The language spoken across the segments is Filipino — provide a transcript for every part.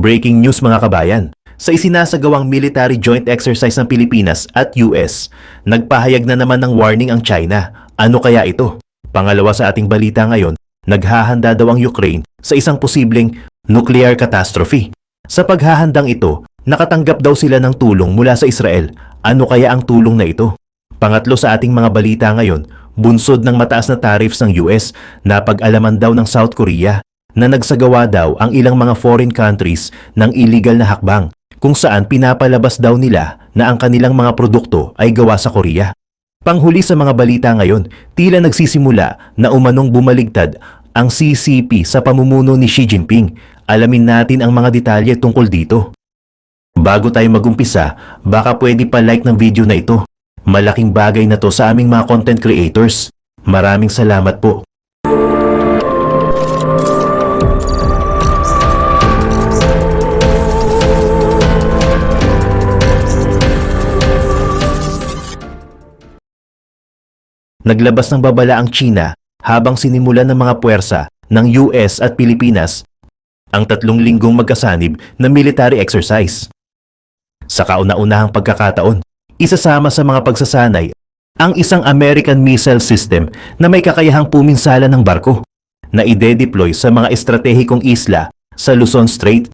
Breaking news mga kabayan. Sa isinasagawang military joint exercise ng Pilipinas at US, nagpahayag na naman ng warning ang China. Ano kaya ito? Pangalawa sa ating balita ngayon, naghahanda daw ang Ukraine sa isang posibleng nuclear catastrophe. Sa paghahandang ito, nakatanggap daw sila ng tulong mula sa Israel. Ano kaya ang tulong na ito? Pangatlo sa ating mga balita ngayon, bunsod ng mataas na tariffs ng US, napag-alaman daw ng South Korea na nagsagawa daw ang ilang mga foreign countries ng illegal na hakbang kung saan pinapalabas daw nila na ang kanilang mga produkto ay gawa sa Korea. Panghuli sa mga balita ngayon, tila nagsisimula na umanong bumaligtad ang CCP sa pamumuno ni Xi Jinping. Alamin natin ang mga detalye tungkol dito. Bago tayo magumpisa, baka pwede pa like ng video na ito. Malaking bagay na to sa aming mga content creators. Maraming salamat po. Naglabas ng babala ang China habang sinimulan ng mga puwersa ng US at Pilipinas ang 3 linggong magkasanib na military exercise. Sa kauna-unahang pagkakataon, isasama sa mga pagsasanay ang isang American missile system na may kakayahang puminsala ng barko na ide-deploy sa mga estratehikong isla sa Luzon Strait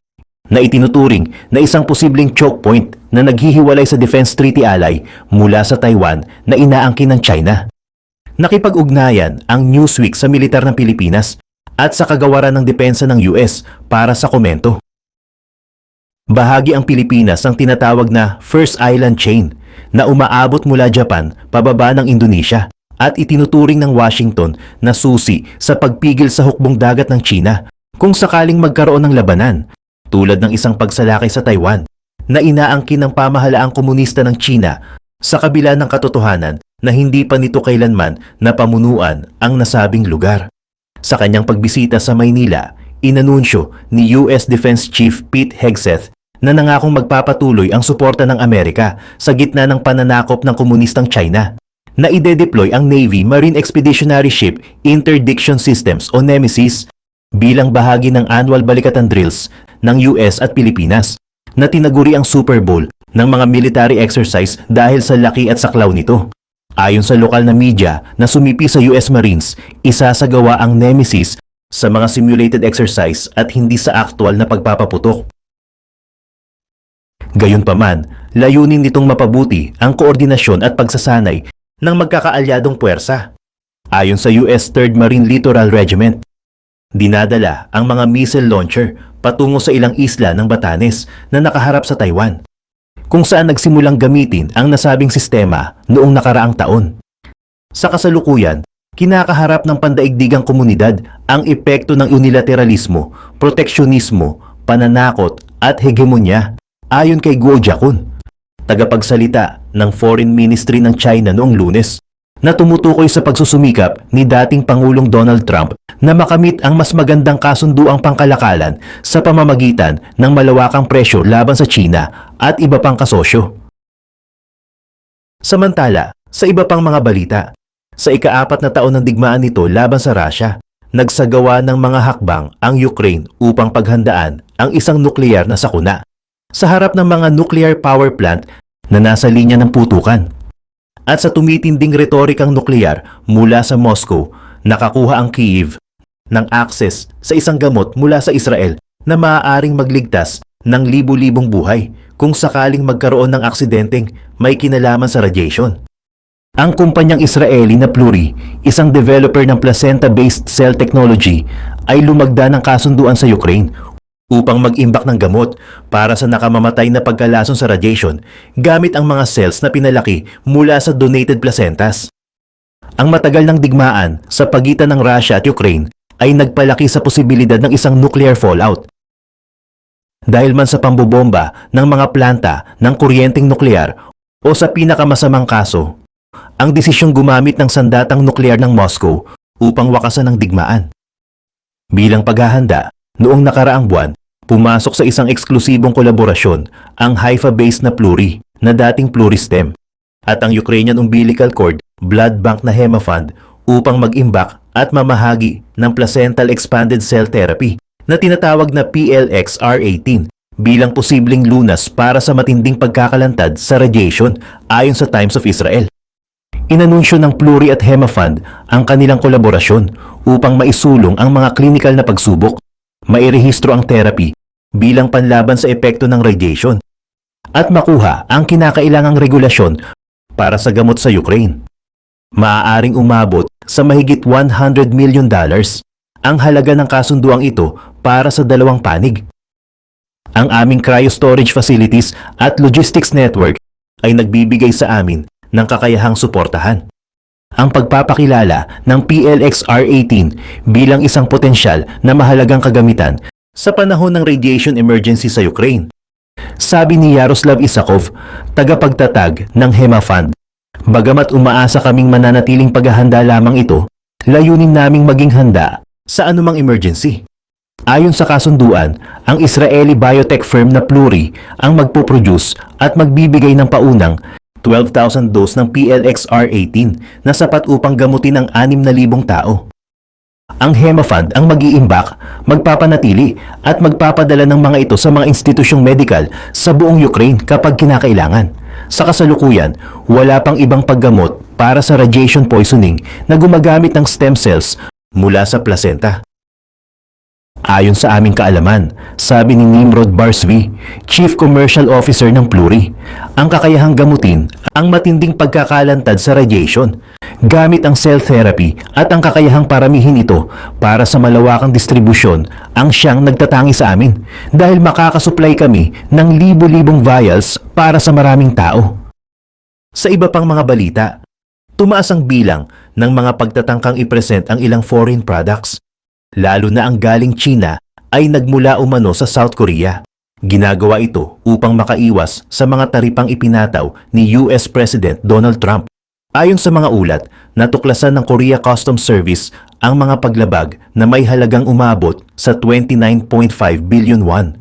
na itinuturing na isang posibleng choke point na naghihiwalay sa Defense Treaty Ally mula sa Taiwan na inaangkin ng China. Nakipag-ugnayan ang Newsweek sa militar ng Pilipinas at sa kagawaran ng depensa ng US para sa komento. Bahagi ang Pilipinas ng tinatawag na First Island Chain na umaabot mula Japan pababa ng Indonesia at itinuturing ng Washington na susi sa pagpigil sa hukbong dagat ng China kung sakaling magkaroon ng labanan, tulad ng isang pagsalakay sa Taiwan na inaangkin ng pamahalaang komunista ng China sa kabila ng katotohanan na hindi pa nito kailanman napamunuan ang nasabing lugar. Sa kanyang pagbisita sa Maynila, inanunsyo ni US Defense Chief Pete Hegseth na nangakong magpapatuloy ang suporta ng Amerika sa gitna ng pananakop ng komunistang China na ide-deploy ang Navy Marine Expeditionary Ship Interdiction Systems o NEMESIS bilang bahagi ng annual balikatan drills ng US at Pilipinas na tinaguri ang Super Bowl ng mga military exercise dahil sa laki at saklaw nito. Ayon sa lokal na media na sumipi sa US Marines, isasagawa ang NEMESIS sa mga simulated exercise at hindi sa aktwal na pagpapaputok. Gayunpaman, layunin nitong mapabuti ang koordinasyon at pagsasanay ng magkakaalyadong puwersa. Ayon sa US 3rd Marine Littoral Regiment, dinadala ang mga missile launcher patungo sa ilang isla ng Batanes na nakaharap sa Taiwan, kung saan nagsimulang gamitin ang nasabing sistema noong nakaraang taon. Sa kasalukuyan, kinakaharap ng pandaigdigang komunidad ang epekto ng unilateralismo, proteksyonismo, pananakot at hegemonya, ayon kay Guo Jiakun, tagapagsalita ng Foreign Ministry ng China noong Lunes, na tumutukoy sa pagsusumikap ni dating Pangulong Donald Trump na makamit ang mas magandang kasunduang pangkalakalan sa pamamagitan ng malawakang presyo laban sa China at iba pang kasosyo. Samantala, sa iba pang mga balita, sa ika-4 na taon ng digmaan nito laban sa Russia, nagsagawa ng mga hakbang ang Ukraine upang paghandaan ang isang nuklear na sakuna sa harap ng mga nuclear power plant na nasa linya ng putukan. At sa tumitinding retorikang nuklear mula sa Moscow, nakakuha ang Kyiv ng access sa isang gamot mula sa Israel na maaaring magligtas ng libu-libong buhay kung sakaling magkaroon ng aksidenteng may kinalaman sa radiation. Ang kumpanyang Israeli na Pluri, isang developer ng placenta-based cell technology, ay lumagda ng kasunduan sa Ukraine upang mag-imbak ng gamot para sa nakamamatay na pagkalason sa radiation gamit ang mga cells na pinalaki mula sa donated placentas. Ang matagal ng digmaan sa pagitan ng Russia at Ukraine ay nagpalaki sa posibilidad ng isang nuclear fallout. Dahil man sa pambobomba ng mga planta ng kuryenteng nuklear o sa pinakamasamang kaso, ang desisyong gumamit ng sandatang nuklear ng Moscow upang wakasan ang digmaan. Bilang paghahanda, noong nakaraang buwan, pumasok sa isang eksklusibong kolaborasyon ang Haifa-based na Pluri na dating Pluristem at ang Ukrainian Umbilical Cord Blood Bank na Hemafund upang mag-imbak at mamahagi ng placental expanded cell therapy na tinatawag na PLX-R18 bilang posibleng lunas para sa matinding pagkakalantad sa radiation ayon sa Times of Israel. Inanunsyo ng Pluri at Hema Fund ang kanilang kolaborasyon upang maisulong ang mga klinikal na pagsubok, mairehistro ang therapy bilang panlaban sa epekto ng radiation, at makuha ang kinakailangang regulasyon para sa gamot sa Ukraine. Maaaring umabot sa mahigit $100 million ang halaga ng kasunduang ito para sa dalawang panig. Ang aming cryo-storage facilities at logistics network ay nagbibigay sa amin ng kakayahang suportahan ang pagpapakilala ng PLXR-18 bilang isang potensyal na mahalagang kagamitan sa panahon ng radiation emergency sa Ukraine. Sabi ni Yaroslav Isakov, tagapagtatag ng Hema Fund. Bagamat umaasa kaming mananatiling paghahanda lamang ito, layunin naming maging handa sa anumang emergency. Ayon sa kasunduan, ang Israeli biotech firm na Pluri ang magpo-produce at magbibigay ng paunang 12,000 dose ng PLXR-18 na sapat upang gamutin ang 6,000 tao. Ang Hema Fund ang mag-iimbak, magpapanatili at magpapadala ng mga ito sa mga institusyong medikal sa buong Ukraine kapag kinakailangan. Sa kasalukuyan, wala pang ibang paggamot para sa radiation poisoning na gumagamit ng stem cells mula sa placenta. Ayon sa aming kaalaman, sabi ni Nimrod Barsvi, Chief Commercial Officer ng Pluri, ang kakayahang gamutin ang matinding pagkakalantad sa radiation gamit ang cell therapy at ang kakayahang paramihin ito para sa malawakang distribusyon ang siyang nagtatangi sa amin dahil makakasupply kami ng libo-libong vials para sa maraming tao. Sa iba pang mga balita, tumaas ang bilang ng mga pagtatangkang i-present ang ilang foreign products, lalo na ang galing China ay nagmula umano sa South Korea. Ginagawa ito upang makaiwas sa mga taripang ipinataw ni US President Donald Trump. Ayon sa mga ulat, natuklasan ng Korea Customs Service ang mga paglabag na may halagang umabot sa 29.5 billion won.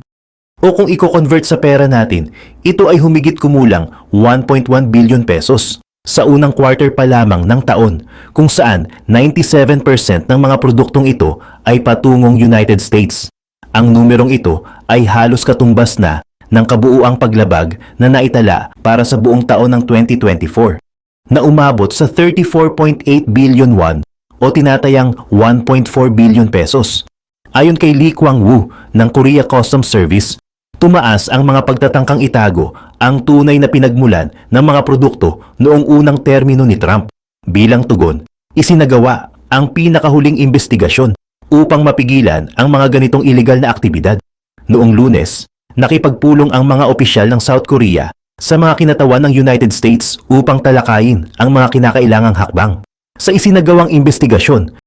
O kung i-convert sa pera natin, ito ay humigit kumulang 1.1 billion pesos sa unang quarter pa lamang ng taon, kung saan 97% ng mga produktong ito ay patungong United States. Ang numerong ito ay halos katumbas na ng kabuuang paglabag na naitala para sa buong taon ng 2024, na umabot sa 34.8 billion won o tinatayang 1.4 billion pesos. Ayon kay Lee Kwang-woo ng Korea Customs Service, tumaas ang mga pagtatangkang itago ang tunay na pinagmulan ng mga produkto noong unang termino ni Trump. Bilang tugon, isinagawa ang pinakahuling investigasyon upang mapigilan ang mga ganitong iligal na aktibidad. Noong Lunes, nakipagpulong ang mga opisyal ng South Korea sa mga kinatawan ng United States upang talakayin ang mga kinakailangang hakbang. Sa isinagawang investigasyon,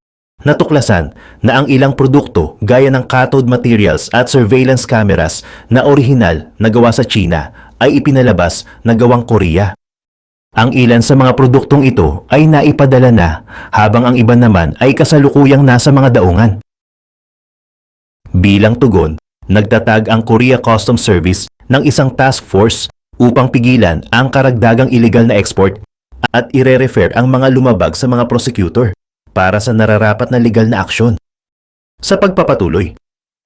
natuklasan na ang ilang produkto gaya ng cathode materials at surveillance cameras na orihinal na gawa sa China ay ipinalabas na gawang Korea. Ang ilan sa mga produktong ito ay naipadala na, habang ang iba naman ay kasalukuyang nasa mga daungan. Bilang tugon, nagtatag ang Korea Customs Service ng isang task force upang pigilan ang karagdagang illegal na export at ire-refer ang mga lumabag sa mga prosecutor para sa nararapat na legal na aksyon. Sa pagpapatuloy,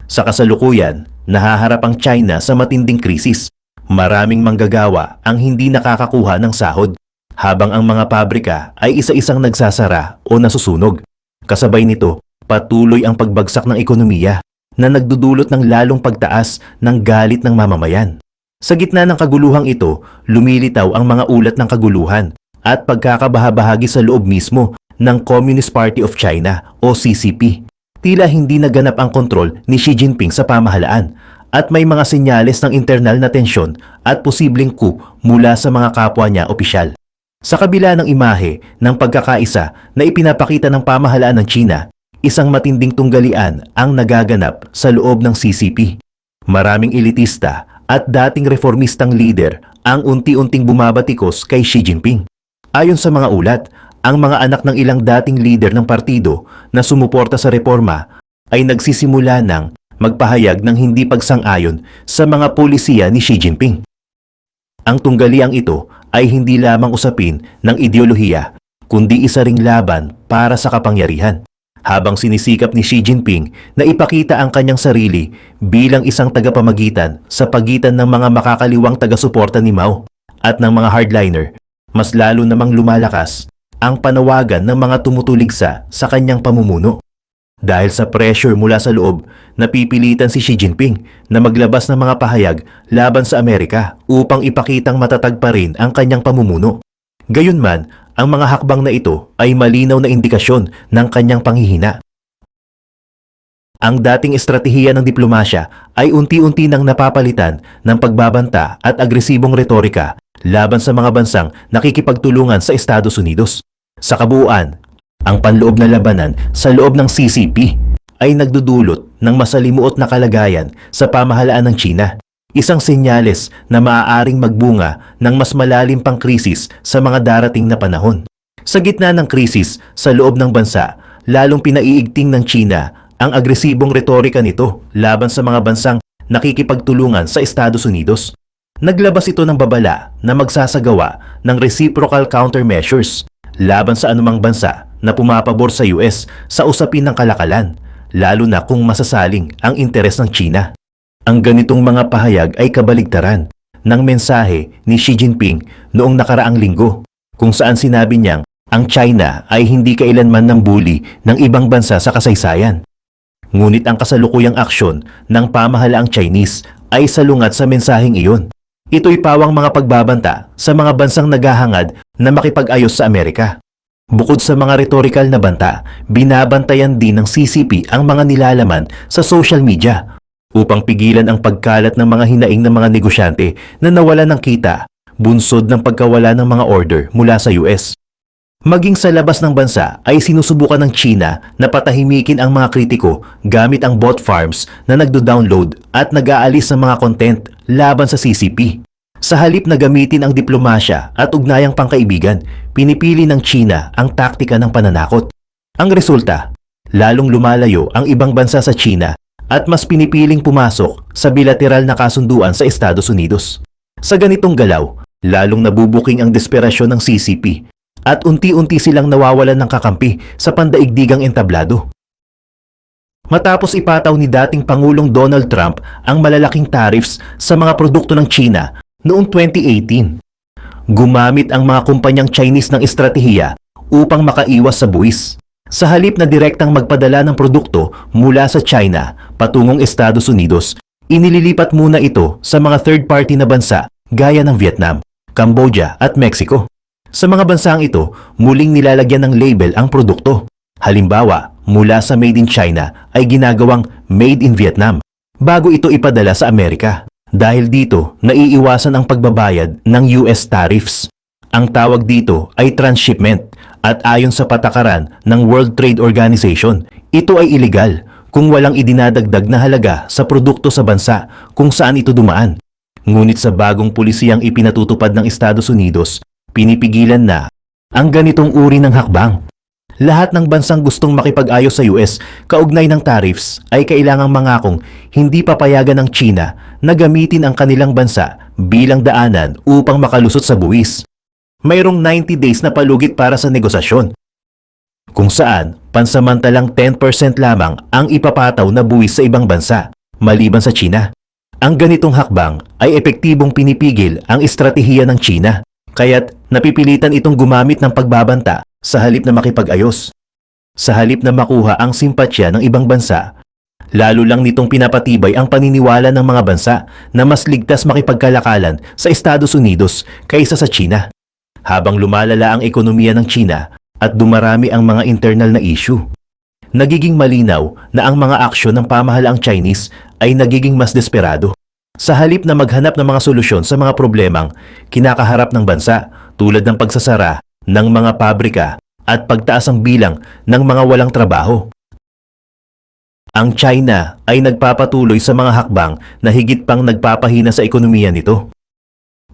sa kasalukuyan, nahaharap ang China sa matinding krisis. Maraming manggagawa ang hindi nakakakuha ng sahod, habang ang mga pabrika ay isa-isang nagsasara o nasusunog. Kasabay nito, patuloy ang pagbagsak ng ekonomiya na nagdudulot ng lalong pagtaas ng galit ng mamamayan. Sa gitna ng kaguluhang ito, lumilitaw ang mga ulat ng kaguluhan at pagkakabahabahagi sa loob mismo ng Communist Party of China o CCP. Tila hindi naganap ang kontrol ni Xi Jinping sa pamahalaan at may mga senyales ng internal na tensyon at posibleng coup mula sa mga kapwa niya opisyal. Sa kabila ng imahe ng pagkakaisa na ipinapakita ng pamahalaan ng China, isang matinding tunggalian ang nagaganap sa loob ng CCP. Maraming elitista at dating reformistang leader ang unti-unting bumabatikos kay Xi Jinping. Ayon sa mga ulat, ang mga anak ng ilang dating leader ng partido na sumuporta sa reforma ay nagsisimula ng magpahayag ng hindi pagsang-ayon sa mga polisiya ni Xi Jinping. Ang tunggaliang ito ay hindi lamang usapin ng ideolohiya, kundi isa ring laban para sa kapangyarihan. habang sinisikap ni Xi Jinping na ipakita ang kanyang sarili bilang isang tagapamagitan sa pagitan ng mga makakaliwang taga-suporta ni Mao at ng mga hardliner, mas lalo namang lumalakas ang panawagan ng mga tumutuligsa sa kanyang pamumuno. Dahil sa pressure mula sa loob, napipilitan si Xi Jinping na maglabas ng mga pahayag laban sa Amerika upang ipakitang matatag pa rin ang kanyang pamumuno. Gayunman, ang mga hakbang na ito ay malinaw na indikasyon ng kanyang panghihina. Ang dating estratehiya ng diplomasya ay unti-unti nang napapalitan ng pagbabanta at agresibong retorika laban sa mga bansang nakikipagtulungan sa Estados Unidos. Sa kabuuan, ang panloob na labanan sa loob ng CCP ay nagdudulot ng masalimuot na kalagayan sa pamahalaan ng China. Isang senyales na maaaring magbunga ng mas malalim pang krisis sa mga darating na panahon. Sa gitna ng krisis sa loob ng bansa, lalong pinaiigting ng China ang agresibong retorika nito laban sa mga bansang nakikipagtulungan sa Estados Unidos. Naglabas ito ng babala na magsasagawa ng reciprocal countermeasures laban sa anumang bansa na pumapabor sa US sa usapin ng kalakalan, lalo na kung masasaling ang interes ng China. Ang ganitong mga pahayag ay kabaligtaran ng mensahe ni Xi Jinping noong nakaraang linggo, kung saan sinabi niyang ang China ay hindi kailanman nambuli ng ibang bansa sa kasaysayan. Ngunit ang kasalukuyang aksyon ng pamahalaang Chinese ay salungat sa mensaheng iyon. Ito'y pawang mga pagbabanta sa mga bansang naghahangad na makipag-ayos sa Amerika. Bukod sa mga rhetorical na banta, binabantayan din ng CCP ang mga nilalaman sa social media upang pigilan ang pagkalat ng mga hinaing ng mga negosyante na nawalan ng kita, bunsod ng pagkawala ng mga order mula sa US. Maging sa labas ng bansa ay sinusubukan ng China na patahimikin ang mga kritiko gamit ang bot farms na nagdo-download at nag-aalis ng mga content laban sa CCP. Sa halip na gamitin ang diplomasya at ugnayang pangkaibigan, pinipili ng China ang taktika ng pananakot. Ang resulta, lalong lumalayo ang ibang bansa sa China at mas pinipiling pumasok sa bilateral na kasunduan sa Estados Unidos. Sa ganitong galaw, lalong nabubuking ang desperasyon ng CCP at unti-unti silang nawawalan ng kakampi sa pandaigdigang entablado. Matapos ipataw ni dating Pangulong Donald Trump ang malalaking tariffs sa mga produkto ng China noong 2018, gumamit ang mga kumpanyang Chinese ng estratehiya upang makaiwas sa buwis. Sa halip na direktang magpadala ng produkto mula sa China patungong Estados Unidos, inililipat muna ito sa mga third-party na bansa gaya ng Vietnam, Cambodia at Mexico. Sa mga bansang ito, muling nilalagyan ng label ang produkto. Halimbawa, mula sa Made in China ay ginagawang Made in Vietnam bago ito ipadala sa Amerika. Dahil dito, naiiwasan ang pagbabayad ng US tariffs. Ang tawag dito ay transshipment at ayon sa patakaran ng World Trade Organization, ito ay illegal kung walang idinadagdag na halaga sa produkto sa bansa kung saan ito dumaan. Ngunit sa bagong pulisiyang ipinatutupad ng Estados Unidos, pinipigilan na ang ganitong uri ng hakbang. Lahat ng bansang gustong makipag-ayos sa US kaugnay ng tariffs ay kailangang mangakong hindi papayagan ng China na gamitin ang kanilang bansa bilang daanan upang makalusot sa buwis. Mayroong 90 days na palugit para sa negosasyon, kung saan pansamantalang 10% lamang ang ipapataw na buwis sa ibang bansa, maliban sa China. Ang ganitong hakbang ay epektibong pinipigil ang estratehiya ng China, kaya't napipilitan itong gumamit ng pagbabanta sa halip na makipag-ayos. Sa halip na makuha ang simpatsya ng ibang bansa, lalo lang nitong pinapatibay ang paniniwala ng mga bansa na mas ligtas makipagkalakalan sa Estados Unidos kaysa sa China. Habang lumalala ang ekonomiya ng China at dumarami ang mga internal na issue, nagiging malinaw na ang mga aksyon ng pamahalaang Chinese ay nagiging mas desperado. Sa halip na maghanap ng mga solusyon sa mga problemang kinakaharap ng bansa tulad ng pagsasara ng mga pabrika at pagtaas ang bilang ng mga walang trabaho, ang China ay nagpapatuloy sa mga hakbang na higit pang nagpapahina sa ekonomiya nito.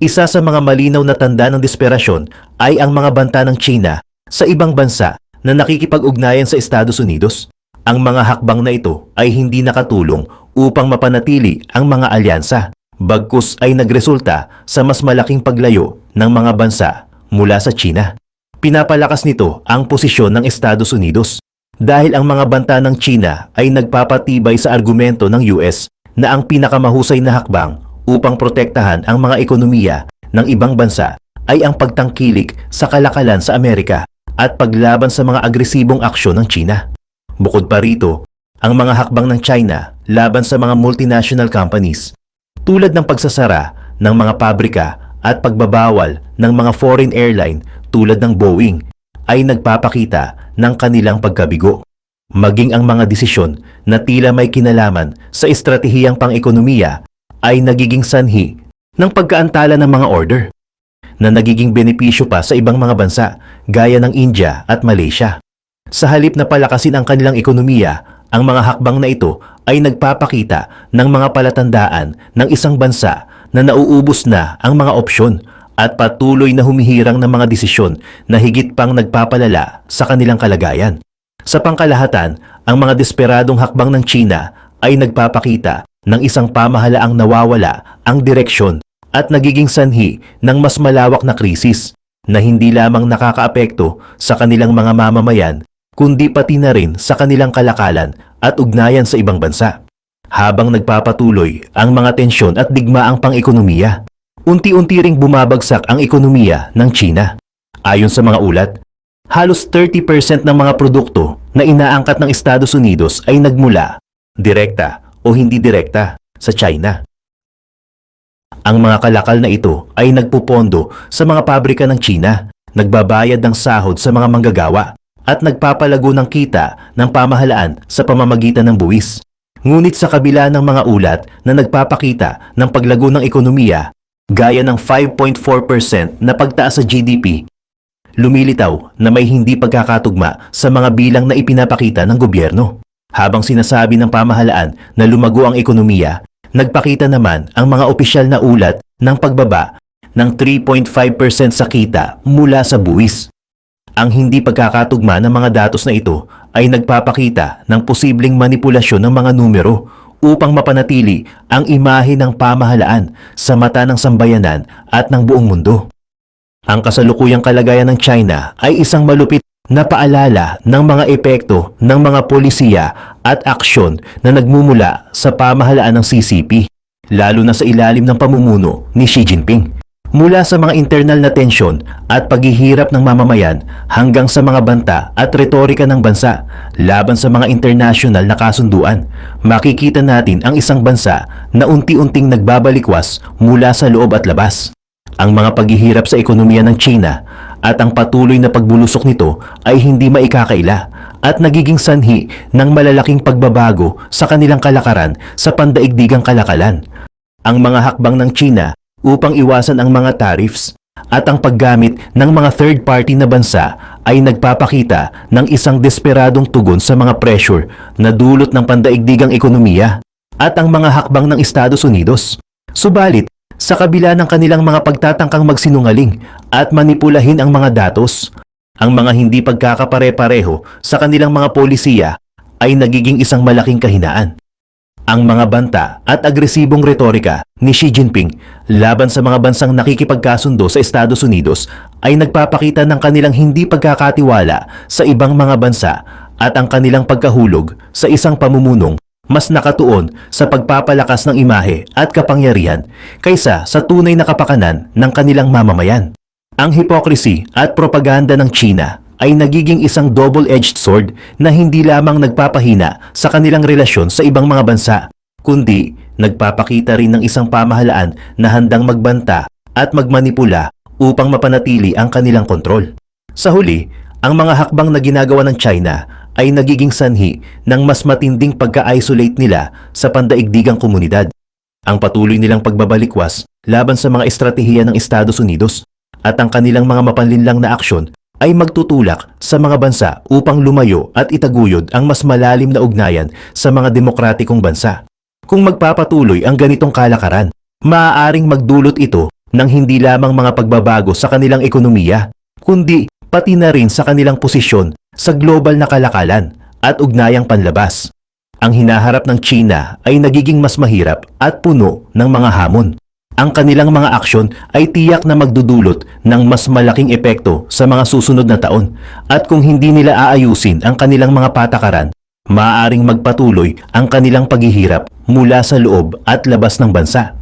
Isa sa mga malinaw na tanda ng desperasyon ay ang mga banta ng China sa ibang bansa na nakikipag-ugnayan sa Estados Unidos. Ang mga hakbang na ito ay hindi nakatulong upang mapanatili ang mga alyansa, bagkus ay nagresulta sa mas malaking paglayo ng mga bansa mula sa China. Pinapalakas nito ang posisyon ng Estados Unidos. dahil ang mga banta ng China ay nagpapatibay sa argumento ng US na ang pinakamahusay na hakbang upang protektahan ang mga ekonomiya ng ibang bansa ay ang pagtangkilik sa kalakalan sa Amerika at paglaban sa mga agresibong aksyon ng China. Bukod pa rito, ang mga hakbang ng China laban sa mga multinational companies tulad ng pagsasara ng mga pabrika at pagbabawal ng mga foreign airline tulad ng Boeing ay nagpapakita ng kanilang pagkabigo. Maging ang mga desisyon na tila may kinalaman sa estratehiyang pang-ekonomiya ay nagiging sanhi ng pagkaantala ng mga order na nagiging benepisyo pa sa ibang mga bansa gaya ng India at Malaysia. Sa halip na palakasin ang kanilang ekonomiya, ang mga hakbang na ito ay nagpapakita ng mga palatandaan ng isang bansa na nauubos na ang mga opsyon at patuloy na humihirang ng mga desisyon na higit pang nagpapalala sa kanilang kalagayan. Sa pangkalahatan, ang mga desperadong hakbang ng China ay nagpapakita ng isang pamahalaang nawawala ang direksyon at nagiging sanhi ng mas malawak na krisis na hindi lamang nakakaapekto sa kanilang mga mamamayan kundi pati na rin sa kanilang kalakalan at ugnayan sa ibang bansa. Habang nagpapatuloy ang mga tensyon at digmaang pang-ekonomiya, unti-unti ring bumabagsak ang ekonomiya ng China. Ayon sa mga ulat, halos 30% ng mga produkto na inaangkat ng Estados Unidos ay nagmula, direkta o hindi direkta, sa China. Ang mga kalakal na ito ay nagpupondo sa mga pabrika ng China, nagbabayad ng sahod sa mga manggagawa, at nagpapalago ng kita ng pamahalaan sa pamamagitan ng buwis. Ngunit sa kabila ng mga ulat na nagpapakita ng paglago ng ekonomiya, gaya ng 5.4% na pagtaas sa GDP, lumilitaw na may hindi pagkakatugma sa mga bilang na ipinapakita ng gobyerno. Habang sinasabi ng pamahalaan na lumago ang ekonomiya, nagpakita naman ang mga opisyal na ulat ng pagbaba ng 3.5% sa kita mula sa buwis. Ang hindi pagkakatugma ng mga datos na ito ay nagpapakita ng posibleng manipulasyon ng mga numero upang mapanatili ang imahe ng pamahalaan sa mata ng sambayanan at ng buong mundo. Ang kasalukuyang kalagayan ng China ay isang malupit na paalala ng mga epekto ng mga polisiya at aksyon na nagmumula sa pamahalaan ng CCP, lalo na sa ilalim ng pamumuno ni Xi Jinping. Mula sa mga internal na tensyon at paghihirap ng mamamayan hanggang sa mga banta at retorika ng bansa laban sa mga international na kasunduan, makikita natin ang isang bansa na unti-unting nagbabalikwas mula sa loob at labas. Ang mga paghihirap sa ekonomiya ng China at ang patuloy na pagbulusok nito ay hindi maikakaila at nagiging sanhi ng malalaking pagbabago sa kanilang kalakaran sa pandaigdigang kalakalan. Ang mga hakbang ng China upang iwasan ang mga tariffs at ang paggamit ng mga third-party na bansa ay nagpapakita ng isang desperadong tugon sa mga pressure na dulot ng pandaigdigang ekonomiya at ang mga hakbang ng Estados Unidos. Subalit, sa kabila ng kanilang mga pagtatangkang magsinungaling at manipulahin ang mga datos, ang mga hindi pagkakapare-pareho sa kanilang mga polisiya ay nagiging isang malaking kahinaan. Ang mga banta at agresibong retorika ni Xi Jinping laban sa mga bansang nakikipagkasundo sa Estados Unidos ay nagpapakita ng kanilang hindi pagkakatiwala sa ibang mga bansa at ang kanilang pagkahulog sa isang pamumunong mas nakatuon sa pagpapalakas ng imahe at kapangyarihan kaysa sa tunay na kapakanan ng kanilang mamamayan. Ang hypocrisy at propaganda ng China ay nagiging isang double-edged sword na hindi lamang nagpapahina sa kanilang relasyon sa ibang mga bansa, kundi nagpapakita rin ng isang pamahalaan na handang magbanta at magmanipula upang mapanatili ang kanilang kontrol. Sa huli, ang mga hakbang na ginagawa ng China ay nagiging sanhi ng mas matinding pagka-isolate nila sa pandaigdigang komunidad. Ang patuloy nilang pagbabalikwas laban sa mga estratehiya ng Estados Unidos at ang kanilang mga mapanlinlang na aksyon ay magtutulak sa mga bansa upang lumayo at itaguyod ang mas malalim na ugnayan sa mga demokratikong bansa. Kung magpapatuloy ang ganitong kalakaran, maaaring magdulot ito ng hindi lamang mga pagbabago sa kanilang ekonomiya, kundi pati na rin sa kanilang posisyon sa global na kalakalan at ugnayang panlabas. Ang hinaharap ng China ay nagiging mas mahirap at puno ng mga hamon. ang kanilang mga aksyon ay tiyak na magdudulot ng mas malaking epekto sa mga susunod na taon at kung hindi nila aayusin ang kanilang mga patakaran, maaaring magpatuloy ang kanilang paghihirap mula sa loob at labas ng bansa.